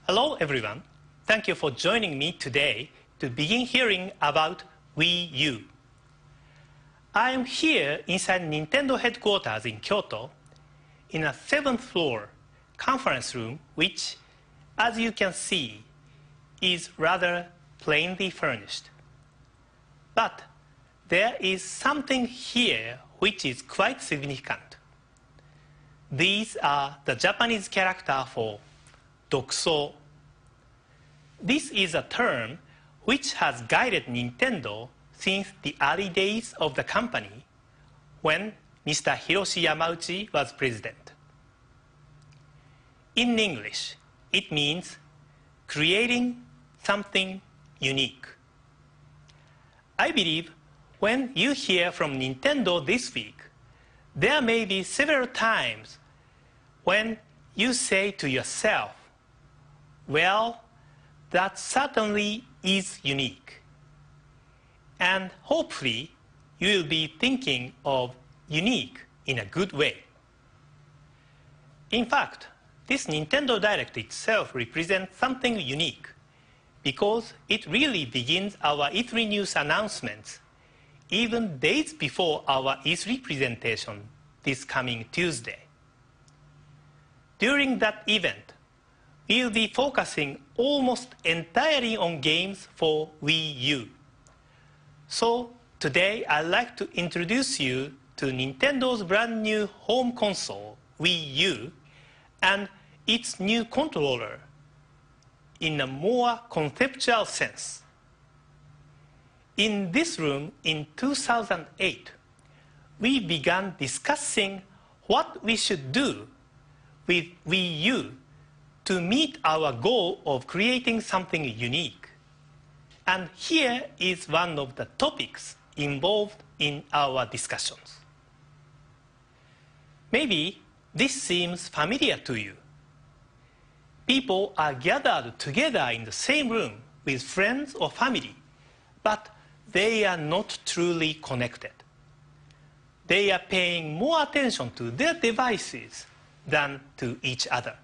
Hello everyone. Thank you for joining me today to begin hearing about Wii U. I am here inside Nintendo headquarters in Kyoto in a 7th floor conference room which, as you can see, is rather plainly furnished. But there is something here which is quite significant. These are the Japanese character for Dokuso. This is a term which has guided Nintendo since the early days of the company when Mr. Hiroshi Yamauchi was president. In English, it means creating something unique. I believe when you hear from Nintendo this week, there may be several times when you say to yourself, well, that certainly is unique. And hopefully, you will be thinking of unique in a good way. In fact, this Nintendo Direct itself represents something unique because it really begins our E3 news announcements even days before our E3 presentation this coming Tuesday. During that event, we will be focusing almost entirely on games for Wii U. So today I'd like to introduce you to Nintendo's brand new home console, Wii U, and its new controller in a more conceptual sense. In this room in 2008, we began discussing what we should do with Wii U to meet our goal of creating something unique. And here is one of the topics involved in our discussions. Maybe this seems familiar to you. People are gathered together in the same room with friends or family, but they are not truly connected. They are paying more attention to their devices than to each other.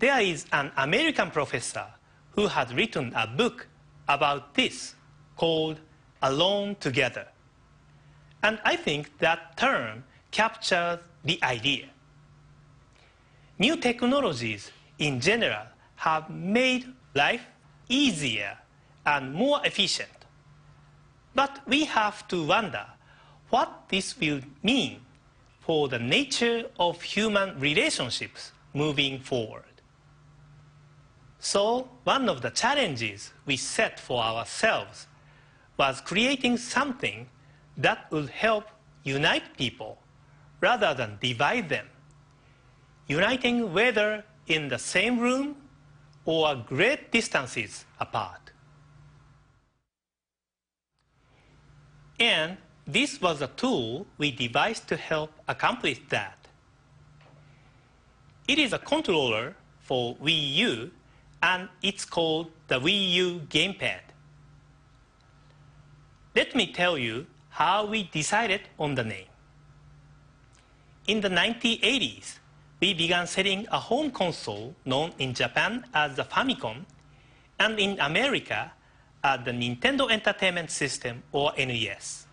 There is an American professor who has written a book about this called Alone Together. And I think that term captures the idea. New technologies in general have made life easier and more efficient. But we have to wonder what this will mean for the nature of human relationships moving forward. So one of the challenges we set for ourselves was creating something that would help unite people rather than divide them, uniting whether in the same room or great distances apart. And this was a tool we devised to help accomplish that. It is a controller for Wii U, and it's called the Wii U GamePad. Let me tell you how we decided on the name. In the 1980s, we began selling a home console known in Japan as the Famicom and in America as the Nintendo Entertainment System or NES.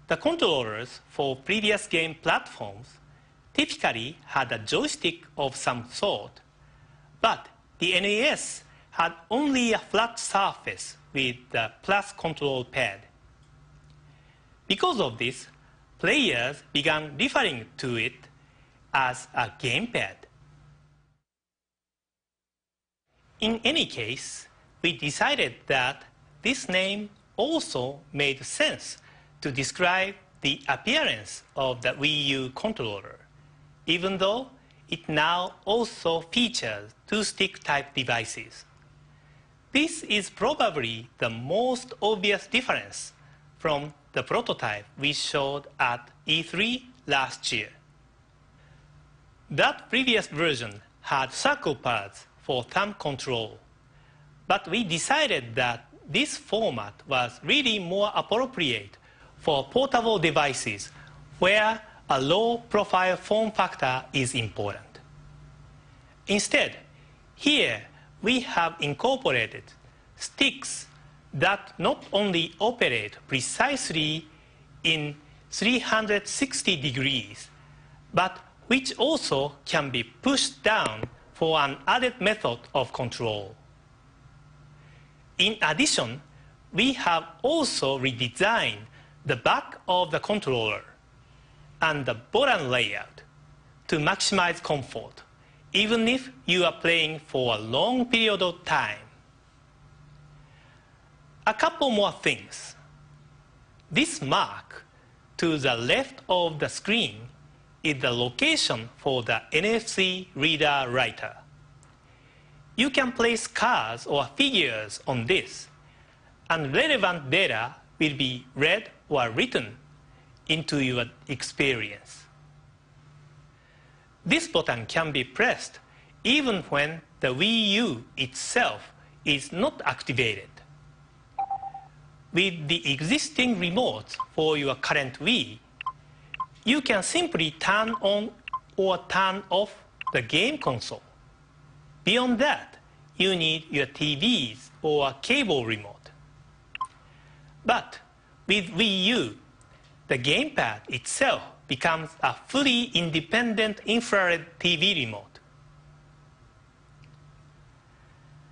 The controllers for previous game platforms typically had a joystick of some sort, but the NES had only a flat surface with the plus control pad. Because of this, players began referring to it as a gamepad. In any case, we decided that this name also made sense to describe the appearance of the Wii U controller, even though it now also features two-stick type devices. This is probably the most obvious difference from the prototype we showed at E3 last year. That previous version had circle pads for thumb control, but we decided that this format was really more appropriate for portable devices where a low-profile form factor is important. Instead, here we have incorporated sticks that not only operate precisely in 360 degrees, but which also can be pushed down for an added method of control. In addition, we have also redesigned the back of the controller and the button layout to maximize comfort, even if you are playing for a long period of time. A couple more things. This mark to the left of the screen is the location for the NFC reader writer. You can place cards or figures on this, and relevant data will be read or written into your experience. This button can be pressed even when the Wii U itself is not activated. With the existing remotes for your current Wii, you can simply turn on or turn off the game console. Beyond that, you need your TVs or a cable remote. But with Wii U, the gamepad itself becomes a fully independent infrared TV remote.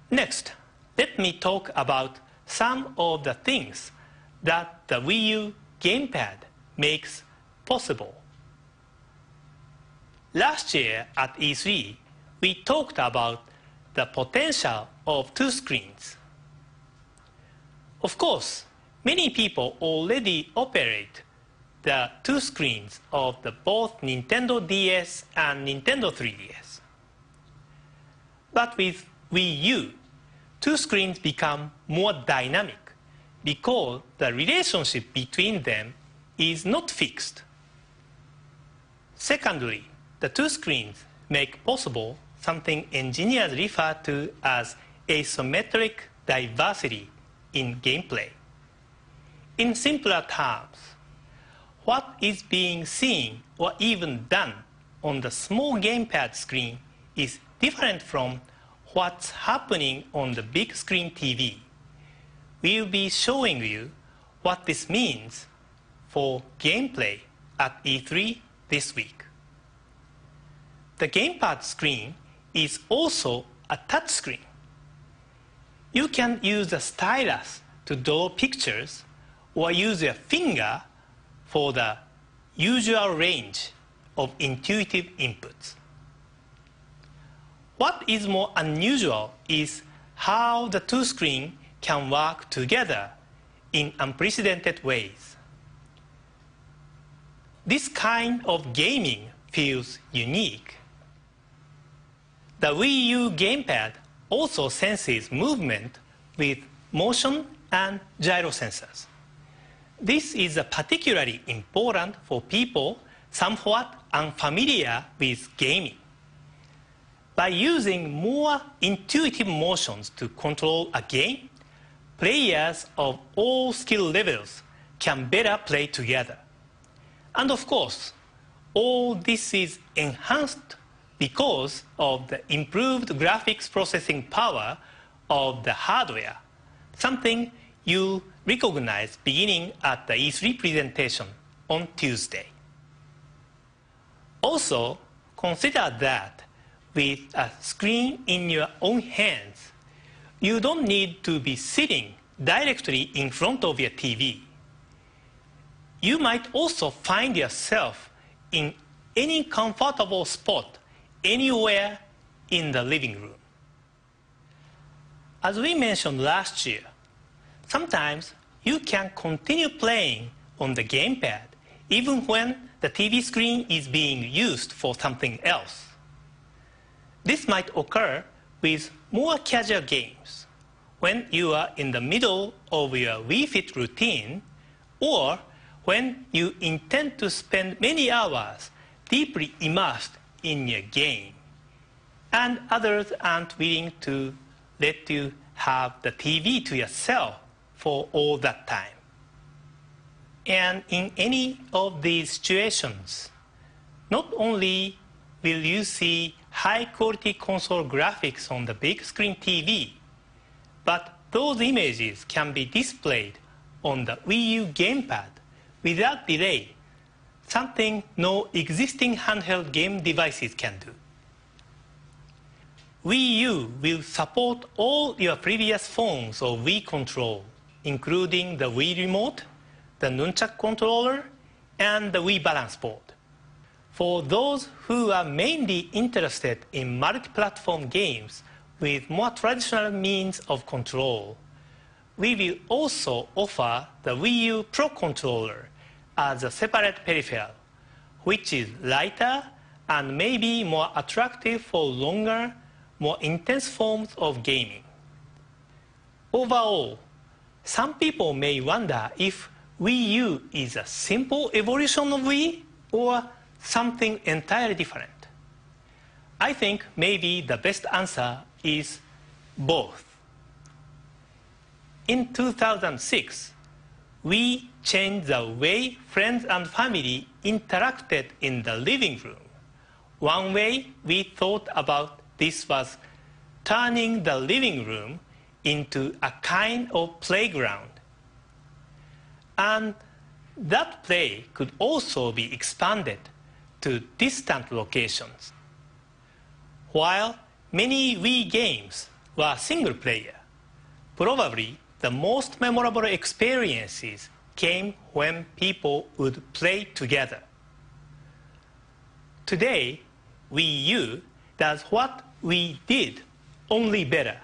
Next, let me talk about some of the things that the Wii U gamepad makes possible. Last year at E3, we talked about the potential of two screens. Of course, many people already operate the two screens of both Nintendo DS and Nintendo 3DS. But with Wii U, two screens become more dynamic because the relationship between them is not fixed. Secondly, the two screens make possible something engineers refer to as asymmetric diversity in gameplay. In simpler terms, what is being seen or even done on the small gamepad screen is different from what's happening on the big screen TV. We'll be showing you what this means for gameplay at E3 this week. The gamepad screen is also a touch screen. You can use a stylus to draw pictures or use your finger for the usual range of intuitive inputs. What is more unusual is how the two screens can work together in unprecedented ways. This kind of gaming feels unique. The Wii U gamepad also senses movement with motion and gyro sensors. This is particularly important for people somewhat unfamiliar with gaming. By using more intuitive motions to control a game, players of all skill levels can better play together. And of course, all this is enhanced because of the improved graphics processing power of the hardware, something you'll recognize beginning at the E3 presentation on Tuesday. Also, consider that with a screen in your own hands, you don't need to be sitting directly in front of your TV. You might also find yourself in any comfortable spot anywhere in the living room. As we mentioned last year, sometimes you can continue playing on the gamepad even when the TV screen is being used for something else. This might occur with more casual games, when you are in the middle of your Wii Fit routine, or when you intend to spend many hours deeply immersed in your game, and others aren't willing to let you have the TV to yourself for all that time. And in any of these situations, not only will you see high-quality console graphics on the big screen TV, but those images can be displayed on the Wii U GamePad without delay, something no existing handheld game devices can do. Wii U will support all your previous forms of Wii control, including the Wii Remote, the Nunchuk controller, and the Wii Balance Board. For those who are mainly interested in multi-platform games with more traditional means of control, we will also offer the Wii U Pro Controller as a separate peripheral, which is lighter and maybe more attractive for longer, more intense forms of gaming. Overall, some people may wonder if Wii U is a simple evolution of Wii or something entirely different. I think maybe the best answer is both. In 2006, we changed the way friends and family interacted in the living room. One way we thought about this was turning the living room into a kind of playground. And that play could also be expanded to distant locations. While many Wii games were single player, probably the most memorable experiences came when people would play together. Today, Wii U does what we did, only better.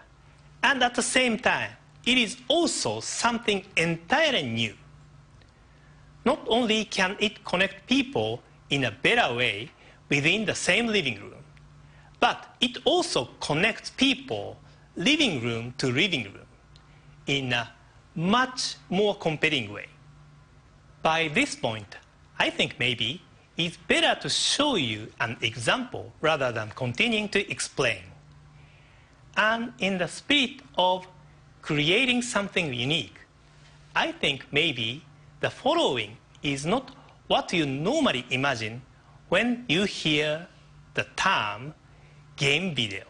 And at the same time, it is also something entirely new. Not only can it connect people in a better way within the same living room, but it also connects people living room to living room in a much more compelling way. By this point, I think maybe it's better to show you an example rather than continuing to explain. And in the spirit of creating something unique, I think maybe the following is not what you normally imagine when you hear the term game video.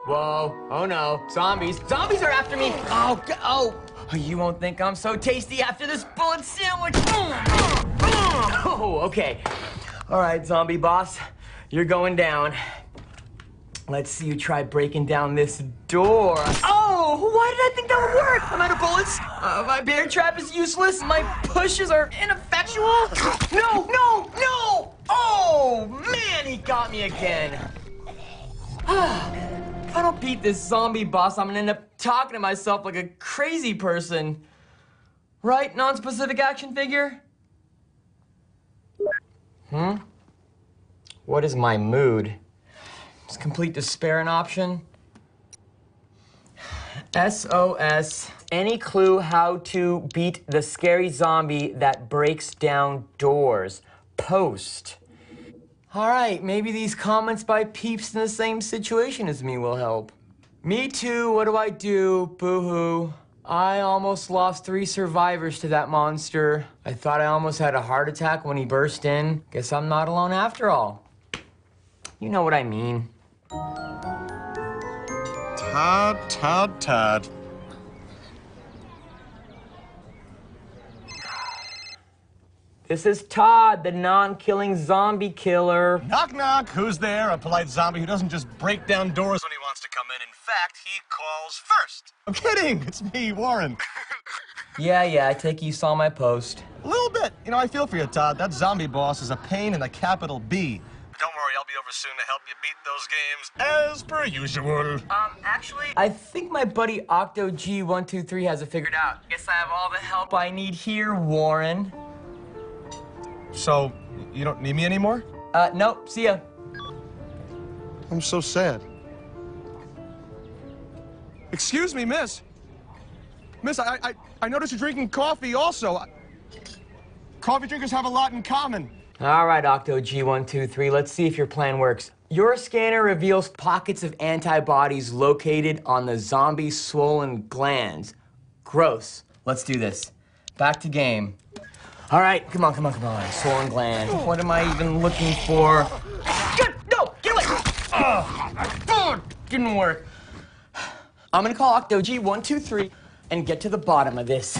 Whoa, oh no, zombies. Zombies are after me. Oh, you won't think I'm so tasty after this bullet sandwich. Oh, okay. All right, zombie boss, you're going down. Let's see you try breaking down this door. Oh, why did I think that would work? I'm out of bullets. My bear trap is useless. My pushes are ineffectual. No, no, no! Oh, man, he got me again. If I don't beat this zombie boss, I'm gonna end up talking to myself like a crazy person. Right, non-specific action figure? What is my mood? Is complete despair an option? SOS. Any clue how to beat the scary zombie that breaks down doors? Post. All right, maybe these comments by peeps in the same situation as me will help. Me too, what do I do? Boo-hoo. I almost lost 3 survivors to that monster. I thought I almost had a heart attack when he burst in. Guess I'm not alone after all. You know what I mean. Todd. This is Todd, the non-killing zombie killer. Knock, knock. Who's there? A polite zombie who doesn't just break down doors when he wants to come in. In fact, he calls first. I'm kidding. It's me, Warren. Yeah, I take it you saw my post. A little bit. You know, I feel for you, Todd. That zombie boss is a pain in a capital B. Don't worry, I'll be over soon to help you beat those games, as per usual. Actually, I think my buddy OctoG123 has it figured out. Guess I have all the help I need here, Warren. So, you don't need me anymore? Nope, see ya. I'm so sad. Excuse me, miss. Miss, I noticed you're drinking coffee also. Coffee drinkers have a lot in common. All right, OctoG123, let's see if your plan works. Your scanner reveals pockets of antibodies located on the zombie's swollen glands. Gross. Let's do this. Back to game. All right, come on. Swollen gland. What am I even looking for? No, get away! Oh, didn't work. I'm gonna call Octo-G123 and get to the bottom of this.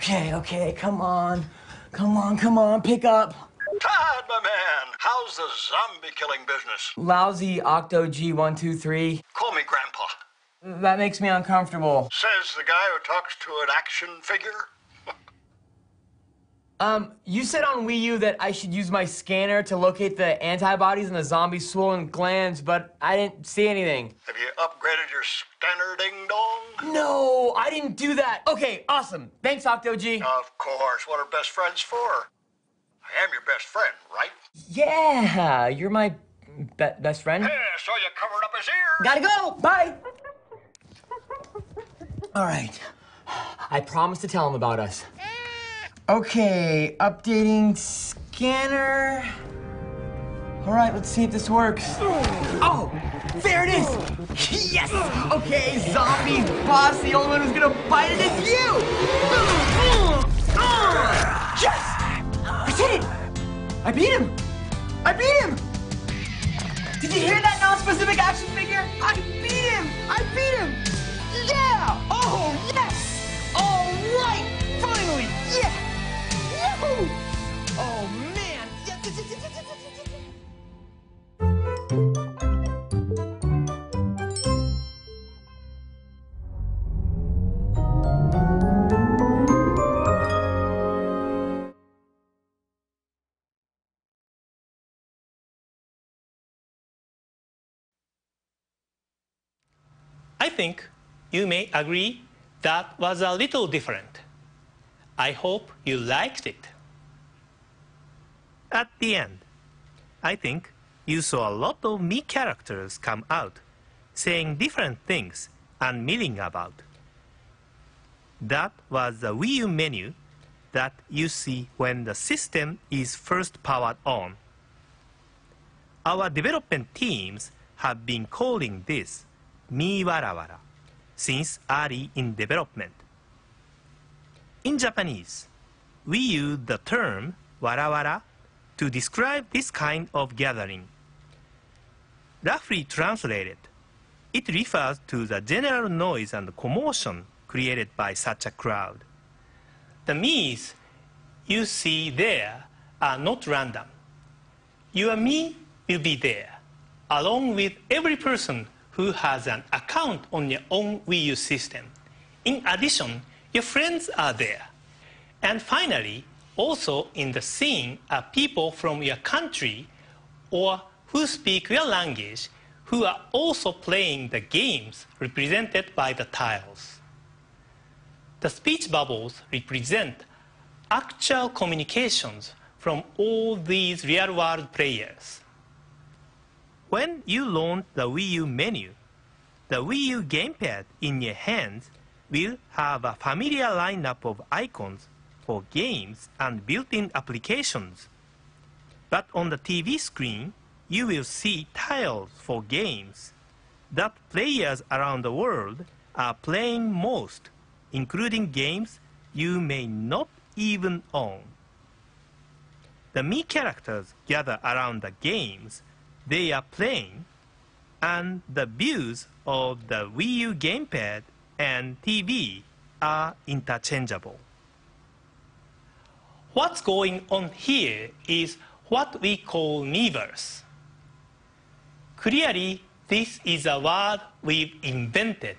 Okay, come on, pick up. Todd, my man, how's the zombie killing business? Lousy Octo-G123. Call me Grandpa. That makes me uncomfortable. Says the guy who talks to an action figure. You said on Wii U that I should use my scanner to locate the antibodies in the zombie's swollen glands, but I didn't see anything. Have you upgraded your scanner, ding-dong? No, I didn't do that. Okay, awesome. Thanks, Octo-G. Of course, what are best friends for? I am your best friend, right? Yeah, you're my best friend. Hey, I saw you covering up his ears. Gotta go, bye. All right, I promised to tell him about us. Okay, updating scanner. All right, let's see if this works. Oh, there it is. Yes. Okay, zombie boss, the only one who's gonna bite it is you. Yes, I did it. I beat him. Did you hear that non-specific action figure? I beat him. Yeah. Oh, yes. All right, finally. Yeah. Yahoo! Oh, man! I think you may agree that was a little different. I hope you liked it. At the end, I think you saw a lot of Mii characters come out, saying different things and milling about. That was the Wii U menu that you see when the system is first powered on. Our development teams have been calling this Mii Wara Wara since early in development. In Japanese, we use the term Wara Wara to describe this kind of gathering. Roughly translated, it refers to the general noise and commotion created by such a crowd. The Miis you see there are not random. Your Mii will be there, along with every person who has an account on your own Wii U system. In addition, your friends are there. And finally, also in the scene are people from your country or who speak your language who are also playing the games represented by the tiles. The speech bubbles represent actual communications from all these real-world players. When you launch the Wii U menu, the Wii U GamePad in your hands will have a familiar lineup of icons for games and built-in applications. But on the TV screen, you will see tiles for games that players around the world are playing most, including games you may not even own. The Mii characters gather around the games they are playing, and the views of the Wii U GamePad and TV are interchangeable. What's going on here is what we call Miiverse. Clearly, this is a word we've invented,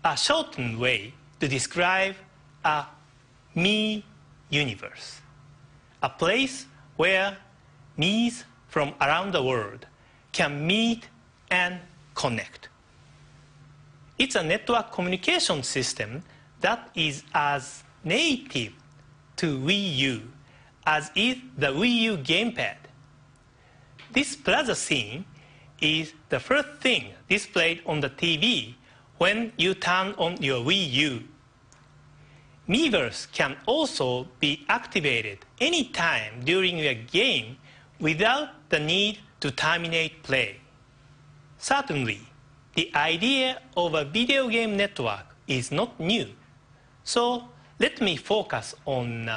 a shortened way to describe a Mii universe, a place where Miis from around the world can meet and connect. It's a network communication system that is as native to Wii U as is the Wii U GamePad. This plaza scene is the first thing displayed on the TV when you turn on your Wii U. Miiverse can also be activated anytime during your game without the need to terminate play. Certainly, the idea of a video game network is not new, so let me focus on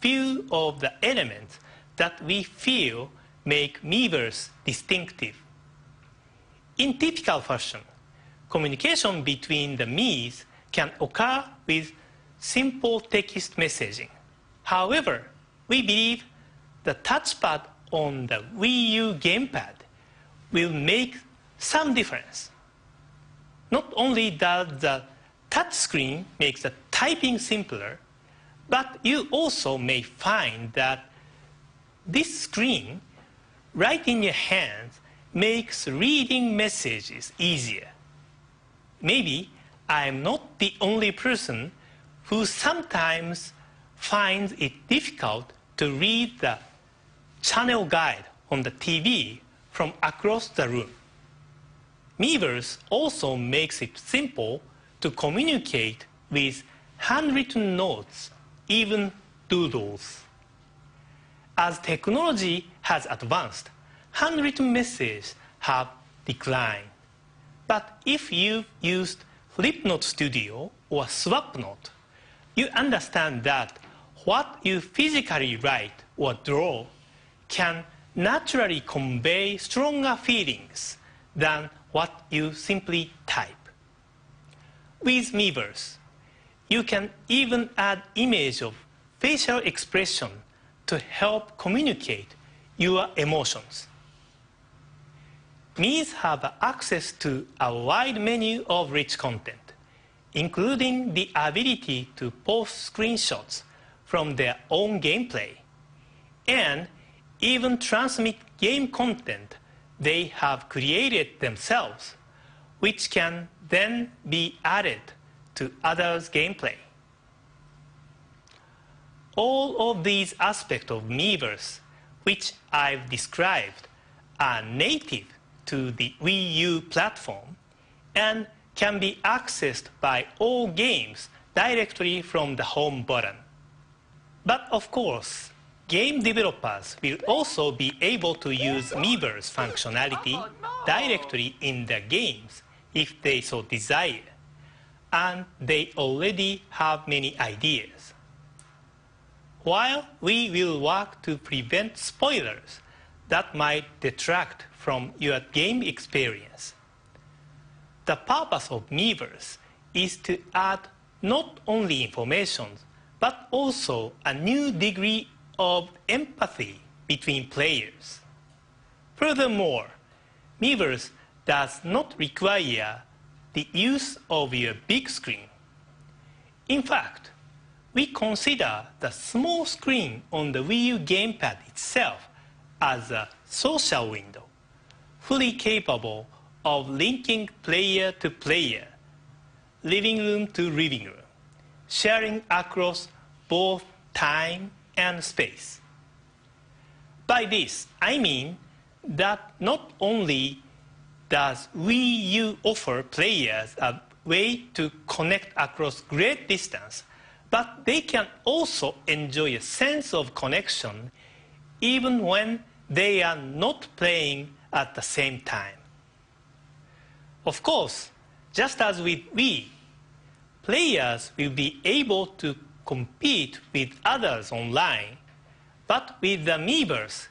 few of the elements that we feel make Miiverse distinctive. In typical fashion, communication between the Miis can occur with simple text messaging. However, we believe the touchpad on the Wii U GamePad will make some difference. Not only does the touchscreen make the typing simpler, but you also may find that this screen right in your hands makes reading messages easier. Maybe I am not the only person who sometimes finds it difficult to read the channel guide on the TV from across the room. Miiverse also makes it simple to communicate with handwritten notes, even doodles. As technology has advanced, handwritten messages have declined. But if you've used Flipnote Studio or SwapNote, you understand that what you physically write or draw can naturally convey stronger feelings than what you simply type. With Miiverse, you can even add image of facial expression to help communicate your emotions. Miis have access to a wide menu of rich content, including the ability to post screenshots from their own gameplay, and even transmit game content they have created themselves, which can then be added to others' gameplay. All of these aspects of Miiverse, which I've described, are native to the Wii U platform and can be accessed by all games directly from the home button. But of course, game developers will also be able to use Miiverse functionality directly in their games if they so desire, and they already have many ideas. While we will work to prevent spoilers that might detract from your game experience, the purpose of Miiverse is to add not only information, but also a new degree of empathy between players. Furthermore, Miiverse does not require the use of your big screen. In fact, we consider the small screen on the Wii U GamePad itself as a social window, fully capable of linking player to player, living room to living room, sharing across both time and space. By this, I mean that not only does Wii U offer players a way to connect across great distance, but they can also enjoy a sense of connection even when they are not playing at the same time. Of course, just as with Wii, players will be able to compete with others online, but with the Miiverse,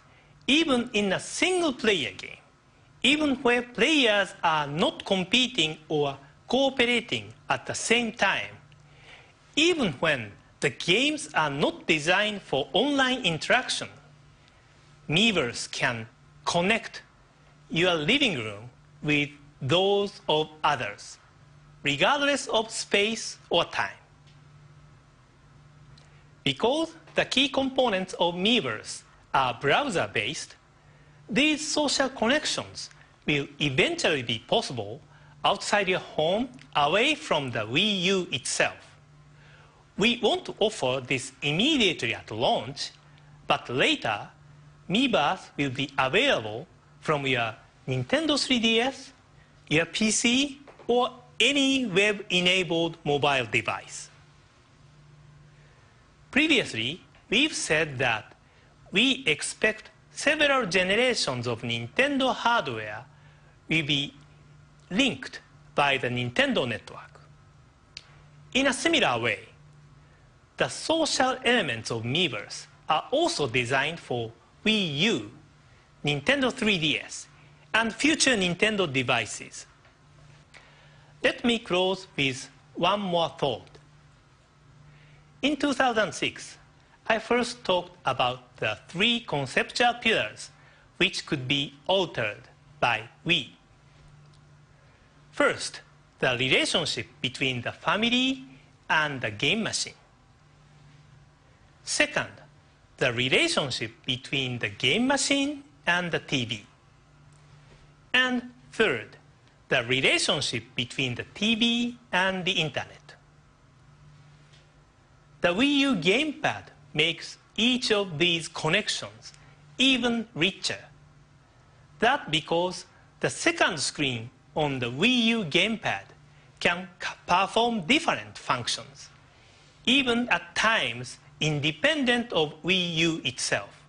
even in a single-player game, even where players are not competing or cooperating at the same time, even when the games are not designed for online interaction, Miiverse can connect your living room with those of others, regardless of space or time. Because the key components of Miiverse are browser-based, these social connections will eventually be possible outside your home, away from the Wii U itself. We want to offer this immediately at launch, but later, Miiverse will be available from your Nintendo 3DS, your PC, or any web-enabled mobile device. Previously, we've said that we expect several generations of Nintendo hardware will be linked by the Nintendo network. In a similar way, the social elements of Miiverse are also designed for Wii U, Nintendo 3DS, and future Nintendo devices. Let me close with one more thought. In 2006, I first talked about the three conceptual pillars which could be altered by Wii. First, the relationship between the family and the game machine. Second, the relationship between the game machine and the TV. And third, the relationship between the TV and the internet. The Wii U GamePad makes each of these connections even richer. That's because the second screen on the Wii U GamePad can perform different functions, even at times independent of Wii U itself.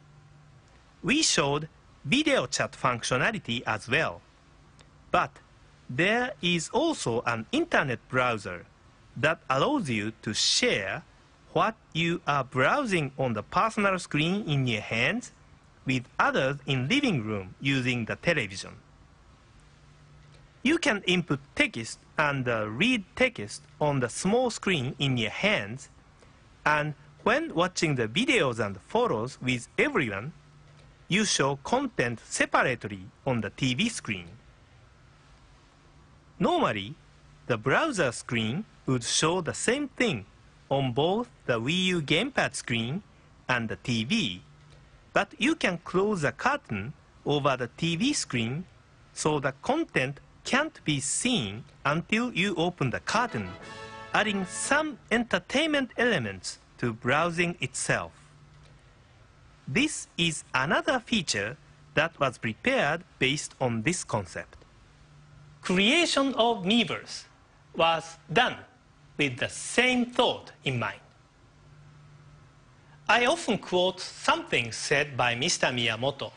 We showed video chat functionality as well, but there is also an internet browser that allows you to share what you are browsing on the personal screen in your hands with others in living room using the television. You can input text and read text on the small screen in your hands, and when watching the videos and photos with everyone, you show content separately on the TV screen. Normally, the browser screen would show the same thing on both the Wii U GamePad screen and the TV, but you can close the curtain over the TV screen so the content can't be seen until you open the curtain, adding some entertainment elements to browsing itself. This is another feature that was prepared based on this concept. Creation of Miiverse was done with the same thought in mind. I often quote something said by Mr. Miyamoto,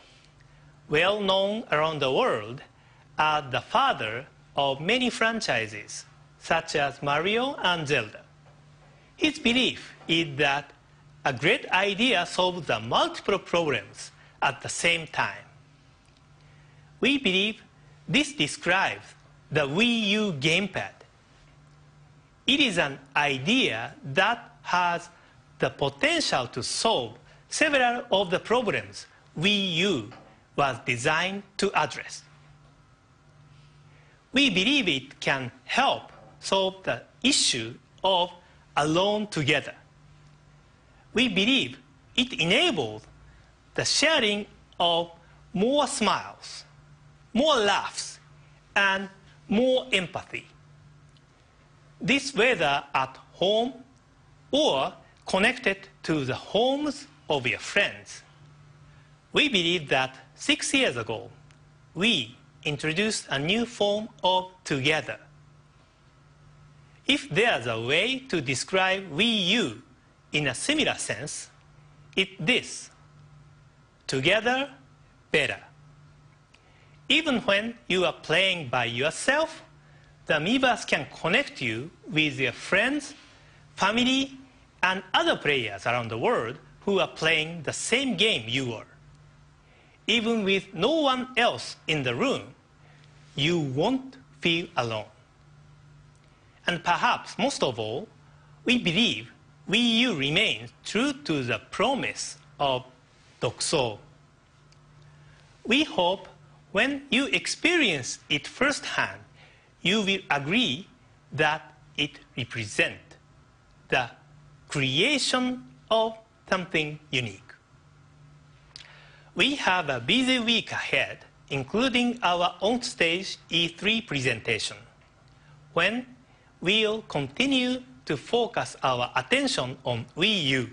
well known around the world as the father of many franchises, such as Mario and Zelda. His belief is that a great idea solves the multiple problems at the same time. We believe this describes the Wii U GamePad. It is an idea that has the potential to solve several of the problems Wii U was designed to address. We believe it can help solve the issue of alone together. We believe it enables the sharing of more smiles, more laughs, and more empathy. This whether at home or connected to the homes of your friends. We believe that 6 years ago, we introduced a new form of together. If there's a way to describe Wii U in a similar sense, it's this: together, better. Even when you are playing by yourself, the Miiverse can connect you with your friends, family, and other players around the world who are playing the same game you are. Even with no one else in the room, you won't feel alone. And perhaps most of all, we believe Wii U remains true to the promise of Dokuso. We hope when you experience it firsthand, you will agree that it represents the creation of something unique. We have a busy week ahead, including our on-stage E3 presentation, when we'll continue to focus our attention on Wii U.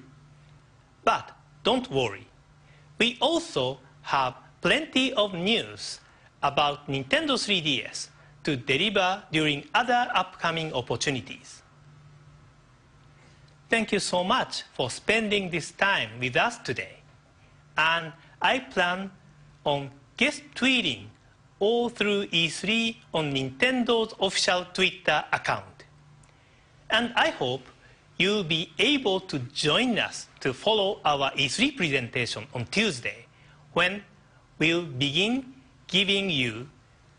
But don't worry, we also have plenty of news about Nintendo 3DS to deliver during other upcoming opportunities. Thank you so much for spending this time with us today. And I plan on guest tweeting all through E3 on Nintendo's official Twitter account. And I hope you'll be able to join us to follow our E3 presentation on Tuesday, when we'll begin giving you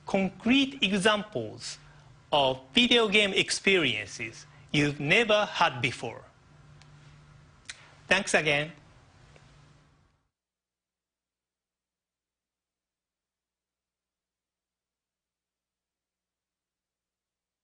concrete examples of video game experiences you've never had before. Thanks again.